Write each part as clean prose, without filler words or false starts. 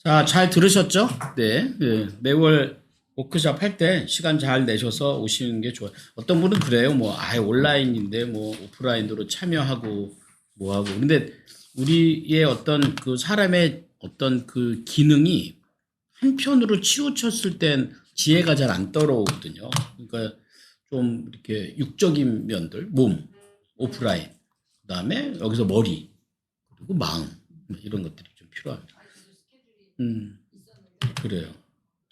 자, 잘 들으셨죠? 네. 매월 워크숍 할 때 시간 잘 내셔서 오시는 게 좋아요. 어떤 분은 그래요. 뭐, 온라인인데, 뭐, 오프라인으로 참여하고, 뭐 하고. 근데 우리의 어떤 그 사람의 어떤 그 기능이 한편으로 치우쳤을 땐 지혜가 잘 안 떨어오거든요. 그러니까 좀 이렇게 육적인 면들, 몸, 오프라인. 그 다음에 여기서 머리, 그리고 마음. 이런 것들이 좀 필요합니다. 그래요.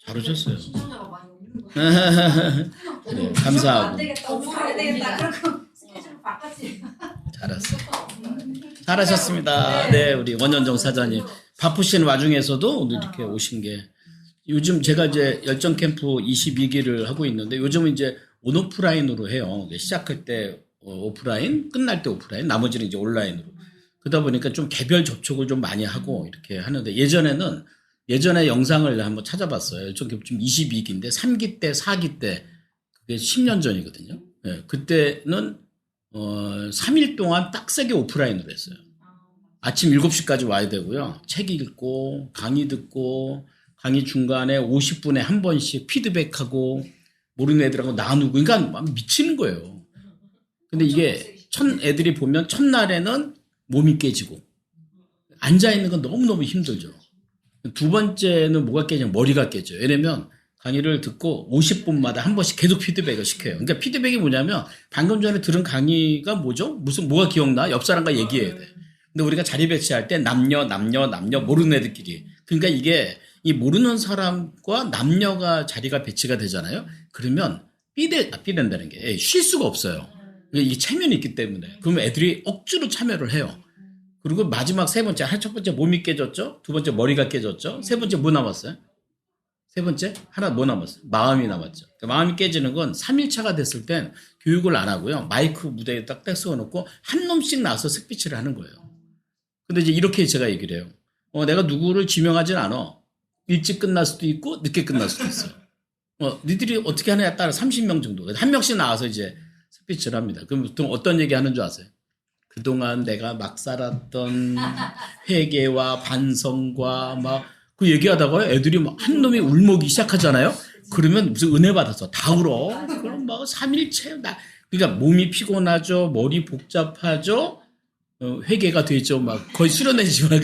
잘 오셨어요. 시청자가 많이 오는 거야. 그래요. 감사하고. 안 되겠다. 너무 가야 되겠다. 그러고 스케줄 바꿨지. 잘했어요. 잘하셨습니다. 네, 우리 원현정 사장님. 바쁘신 와중에서도 오늘 이렇게 오신 게 요즘 제가 이제 열정 캠프 22기를 하고 있는데 요즘은 이제 온오프라인으로 해요. 시작할 때 오프라인, 끝날 때 오프라인, 나머지는 이제 온라인으로. 그러다 보니까 좀 개별 접촉을 좀 많이 하고 이렇게 하는데 예전에 영상을 한번 찾아봤어요. 좀 22기인데 3기 때, 4기 때 그게 10년 전이거든요. 예, 그때는 3일 동안 딱 세게 오프라인으로 했어요. 아침 7시까지 와야 되고요. 책 읽고 강의 듣고 강의 중간에 50분에 한 번씩 피드백하고 모르는 애들하고 나누고 그러니까 막 미치는 거예요. 근데 이게 애들이 보면 첫날에는 몸이 깨지고 앉아있는 건 너무너무 힘들죠. 두 번째는 뭐가 깨지면 머리가 깨져요. 왜냐면 강의를 듣고 50분마다 한 번씩 계속 피드백을 시켜요. 그러니까 피드백이 뭐냐면 방금 전에 들은 강의가 뭐죠? 뭐가 기억나? 옆 사람과 얘기해야 돼. 근데 우리가 자리 배치할 때 남녀 모르는 애들끼리. 그러니까 이게 이 모르는 사람과 남녀가 자리가 배치가 되잖아요. 그러면 삐된다는 게 쉴 수가 없어요. 이게 체면이 있기 때문에. 그러면 애들이 억지로 참여를 해요. 그리고 마지막 세 번째, 첫 번째 몸이 깨졌죠? 두 번째 머리가 깨졌죠? 세 번째 뭐 남았어요? 세 번째? 하나 뭐 남았어요? 마음이 남았죠. 그러니까 마음이 깨지는 건 3일차가 됐을 땐 교육을 안 하고요. 마이크 무대에 딱 세워놓고 한 놈씩 나와서 스피치를 하는 거예요. 근데 이제 이렇게 제가 얘기를 해요. 내가 누구를 지명하진 않아. 일찍 끝날 수도 있고 늦게 끝날 수도 있어요. 니들이 어떻게 하느냐에 따라 30명 정도. 한 명씩 나와서 이제 스피치를 합니다. 그럼 보통 어떤 얘기 하는 줄 아세요? 그동안 내가 막 살았던 회개와 반성과 막 그 얘기하다가 애들이 막 한 놈이 울먹이 시작하잖아요. 그러면 무슨 은혜 받아서 다 울어. 그럼 막 3일째 그러니까 몸이 피곤하죠. 머리 복잡하죠. 회개가 되죠. 막 거의 수련회지만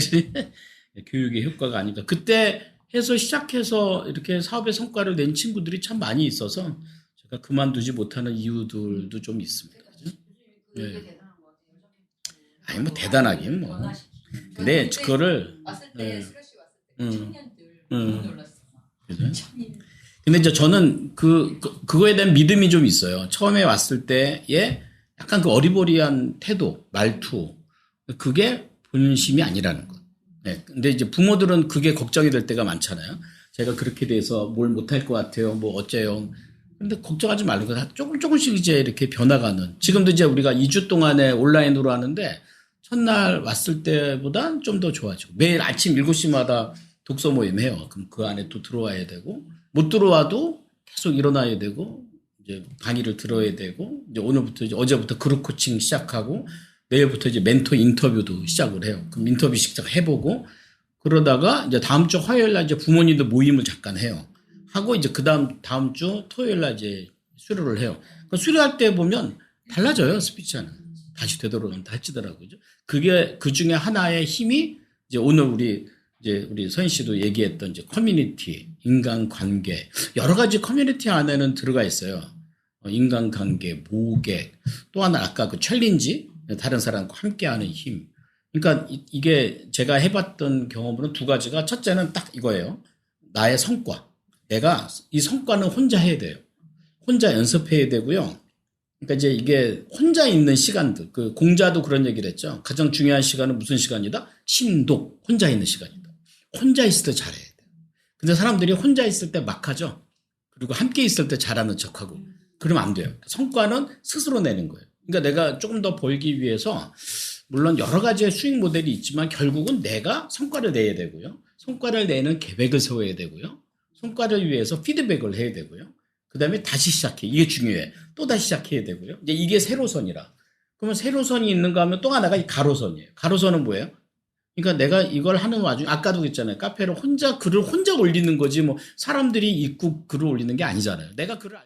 교육의 효과가 아닌가. 그때 해서 시작해서 이렇게 사업의 성과를 낸 친구들이 참 많이 있어서 제가 그만두지 못하는 이유들도 좀 있습니다. 그죠? 네. 아니 뭐 대단하긴 뭐. 근데 그거를 왔을 때 수라씨 왔을 때 청년들 음. 너무 놀랐어. 그죠? 근데 이제 저는 그거에 대한 믿음이 좀 있어요. 처음에 왔을 때의 약간 그 어리버리한 태도, 말투, 그게 본심이 아니라는 것. 네. 근데 이제 부모들은 그게 걱정이 될 때가 많잖아요. 제가 그렇게 돼서 뭘 못할 것 같아요. 뭐 어째요. 근데 걱정하지 말고 조금씩 이제 이렇게 변화가는. 지금도 이제 우리가 2주 동안에 온라인으로 하는데 첫날 왔을 때보다 좀 더 좋아지고 매일 아침 7시마다 독서 모임 해요. 그럼 그 안에 또 들어와야 되고 못 들어와도 계속 일어나야 되고 이제 강의를 들어야 되고 이제 오늘부터 이제 어제부터 그룹 코칭 시작하고 내일부터 이제 멘토 인터뷰도 시작을 해요. 그럼 인터뷰 시작해보고 그러다가 이제 다음 주 화요일 날 이제 부모님들 모임을 잠깐 해요. 하고 이제 다음 주 토요일 날 이제 수료를 해요. 그 수료할 때 보면 달라져요. 스피치하는. 다시 되도록은 다치더라고요. 그게 그 중에 하나의 힘이 이제 오늘 우리 서인 씨도 얘기했던 이제 커뮤니티, 인간관계, 여러 가지 커뮤니티 안에는 들어가 있어요. 인간관계, 모객, 또 하나 아까 그 챌린지, 다른 사람과 함께하는 힘. 그러니까 이게 제가 해봤던 경험으로는 두 가지가 첫째는 딱 이거예요. 나의 성과. 내가 이 성과는 혼자 해야 돼요. 혼자 연습해야 되고요. 그러니까 이제 이게 혼자 있는 시간들, 그 공자도 그런 얘기를 했죠. 가장 중요한 시간은 무슨 시간이다? 심독, 혼자 있는 시간이다. 혼자 있을 때 잘해야 돼. 근데 사람들이 혼자 있을 때 막 하죠. 그리고 함께 있을 때 잘하는 척하고. 그러면 안 돼요. 성과는 스스로 내는 거예요. 그러니까 내가 조금 더 벌기 위해서 물론 여러 가지의 수익 모델이 있지만 결국은 내가 성과를 내야 되고요. 성과를 내는 계획을 세워야 되고요. 성과를 위해서 피드백을 해야 되고요. 그 다음에 다시 시작해. 이게 중요해. 또 다시 시작해야 되고요. 이제 이게 세로선이라. 그러면 세로선이 있는가 하면 또 하나가 이 가로선이에요. 가로선은 뭐예요? 그러니까 내가 이걸 하는 와중에 아까도 그랬잖아요. 카페를 글을 혼자 올리는 거지 뭐 사람들이 읽고 글을 올리는 게 아니잖아요. 내가 글을